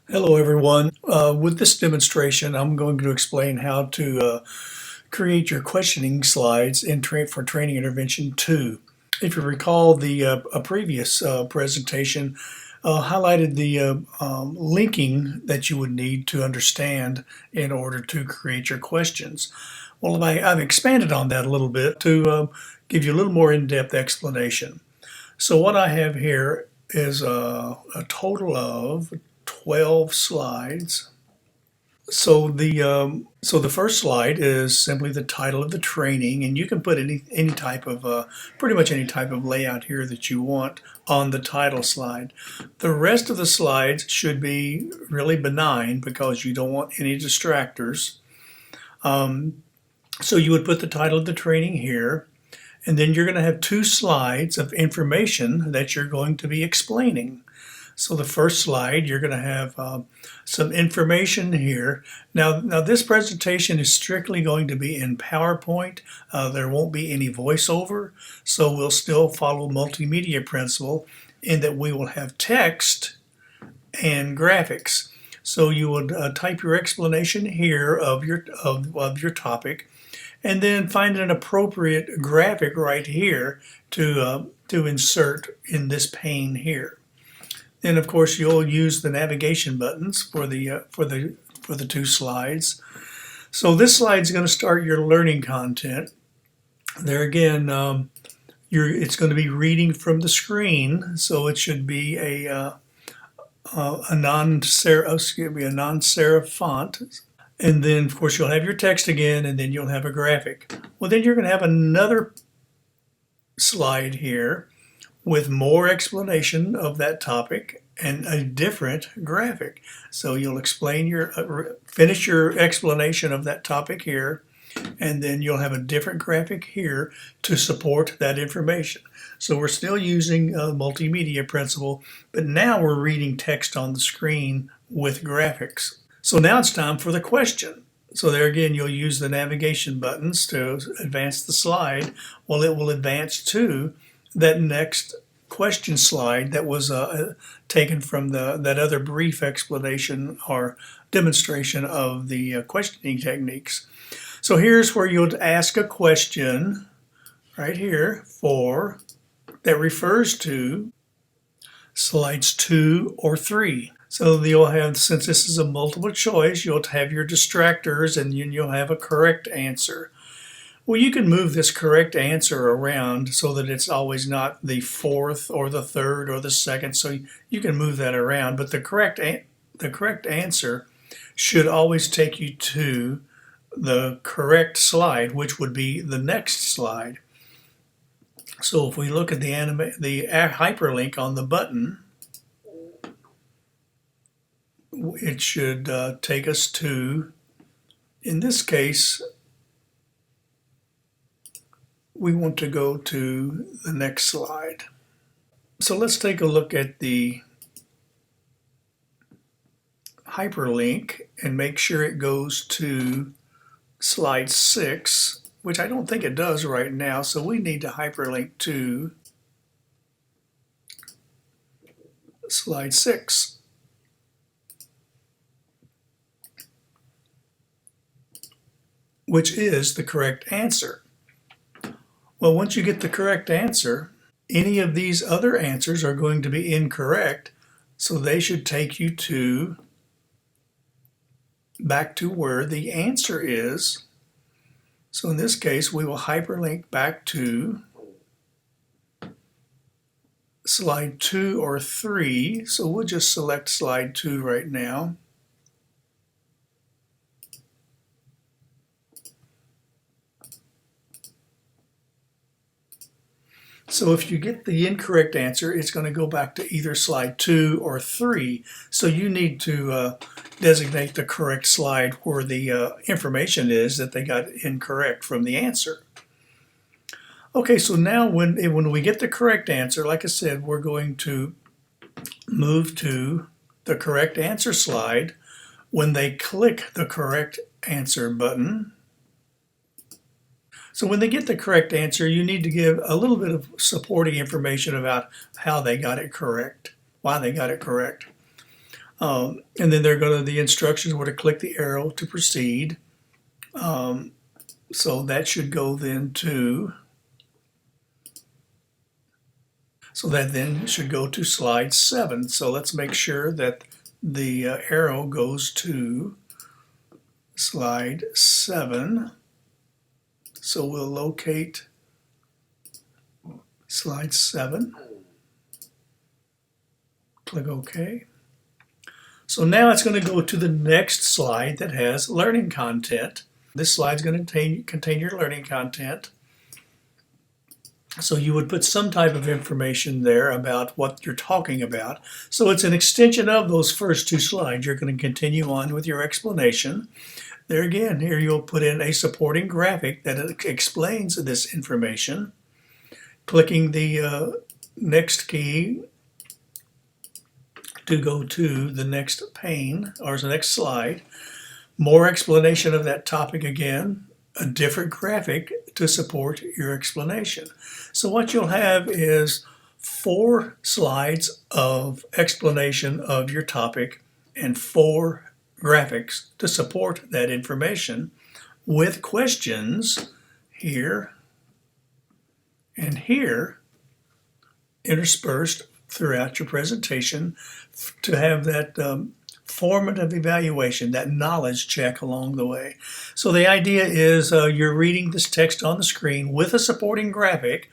Hello everyone. With this demonstration, I'm going to explain how to create your questioning slides for Training Intervention 2. If you recall, a previous presentation highlighted the linking that you would need to understand in order to create your questions. Well, I've expanded on that a little bit to give you a little more in-depth explanation. So what I have here is a total of 12 slides. So the first slide is simply the title of the training, and you can put any type of pretty much any type of layout here that you want on the title slide. The rest of the slides should be really benign because you don't want any distractors. So you would put the title of the training here, and then you're going to have two slides of information that you're going to be explaining. So the first slide, you're going to have some information here. Now this presentation is strictly going to be in PowerPoint. There won't be any voiceover, so we'll still follow multimedia principle in that we will have text and graphics. So you would type your explanation here of your topic, and then find an appropriate graphic right here to insert in this pane here. And of course, you'll use the navigation buttons for the two slides. So this slide is going to start your learning content. There again, it's going to be reading from the screen, so it should be a non-serif font. And then, of course, you'll have your text again, and then you'll have a graphic. Well, then you're going to have another slide here with more explanation of that topic and a different graphic. So you'll finish your explanation of that topic here, and then you'll have a different graphic here to support that information. So we're still using a multimedia principle, but now we're reading text on the screen with graphics. So now it's time for the question. So there again, you'll use the navigation buttons to advance the slide. Well, it will advance to that next question slide that was taken from that other brief explanation or demonstration of the questioning techniques. So here's where you'll ask a question right here that refers to slides 2 or 3. So you'll have, since this is a multiple choice, you'll have your distractors and you'll have a correct answer. Well, you can move this correct answer around so that it's always not the fourth or the third or the second. So you can move that around, but the correct answer should always take you to the correct slide, which would be the next slide. So if we look at the hyperlink on the button, it should take us to, in this case, we want to go to the next slide. So let's take a look at the hyperlink and make sure it goes to slide 6, which I don't think it does right now. So we need to hyperlink to slide 6. Which is the correct answer. Well, once you get the correct answer, any of these other answers are going to be incorrect, so they should take you back to where the answer is. So in this case, we will hyperlink back to slide 2 or 3. So we'll just select slide 2 right now. So if you get the incorrect answer, it's going to go back to either slide 2 or 3. So you need to designate the correct slide where the information is that they got incorrect from the answer. Okay, so now when we get the correct answer, like I said, we're going to move to the correct answer slide. When they click the correct answer button, so when they get the correct answer, you need to give a little bit of supporting information about how they got it correct, why they got it correct. And then they're going to, the instructions were to click the arrow to proceed. So that should go then to, so that then should go to slide 7. So let's make sure that the arrow goes to slide 7. So we'll locate slide 7. Click OK. So now it's going to go to the next slide that has learning content. This slide is going to contain your learning content. So you would put some type of information there about what you're talking about. So it's an extension of those first 2 slides. You're going to continue on with your explanation. There again, here you'll put in a supporting graphic that explains this information. Clicking the next key to go to the next pane or the next slide. More explanation of that topic again, a different graphic to support your explanation. So what you'll have is 4 slides of explanation of your topic and 4 graphics to support that information with questions here and here interspersed throughout your presentation to have that formative evaluation, that knowledge check along the way. So the idea is you're reading this text on the screen with a supporting graphic,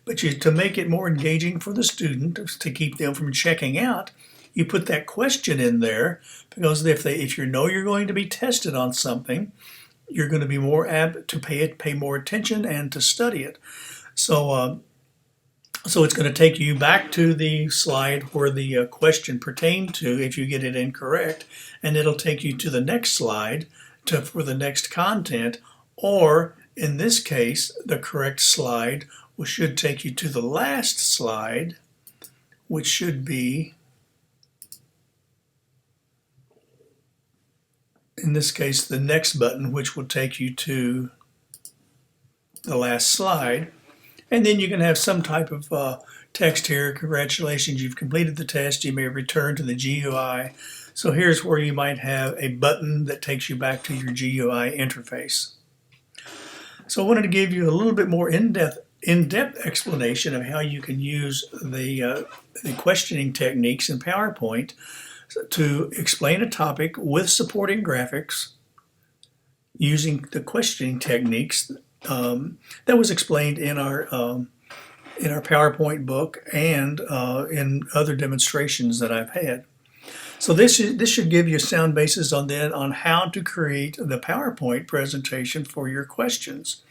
but to make it more engaging for the student, to keep them from checking out, you put that question in there, because if you know you're going to be tested on something, you're going to be more apt to pay more attention and to study it. So it's going to take you back to the slide where the question pertained to if you get it incorrect, and it'll take you to the next slide for the next content, or in this case, the correct slide should take you to the last slide, which should be, in this case, the next button, which will take you to the last slide. And then you can have some type of text here. Congratulations, you've completed the test. You may return to the GUI. So here's where you might have a button that takes you back to your GUI interface. So I wanted to give you a little bit more in-depth explanation of how you can use the questioning techniques in PowerPoint to explain a topic with supporting graphics using the questioning techniques that was explained in our PowerPoint book and in other demonstrations that I've had. So this should give you a sound basis on how to create the PowerPoint presentation for your questions.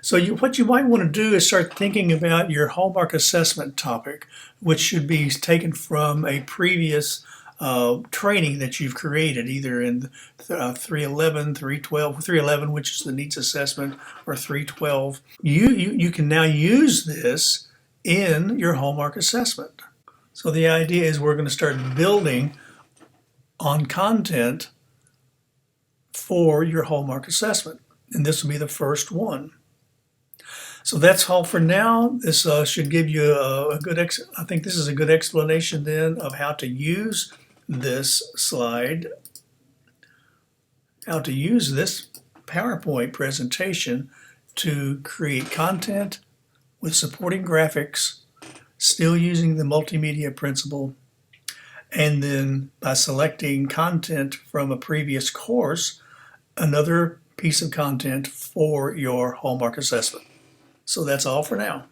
So what you might want to do is start thinking about your hallmark assessment topic, which should be taken from a previous training that you've created, either in 311, 312, 311, which is the needs assessment, or 312. You can now use this in your hallmark assessment. So the idea is we're going to start building on content for your hallmark assessment, and this will be the first one. So that's all for now. This should give you I think this is a good explanation then of how to use this slide, how to use this PowerPoint presentation to create content with supporting graphics, still using the multimedia principle, and then by selecting content from a previous course, another piece of content for your hallmark assessment. So that's all for now.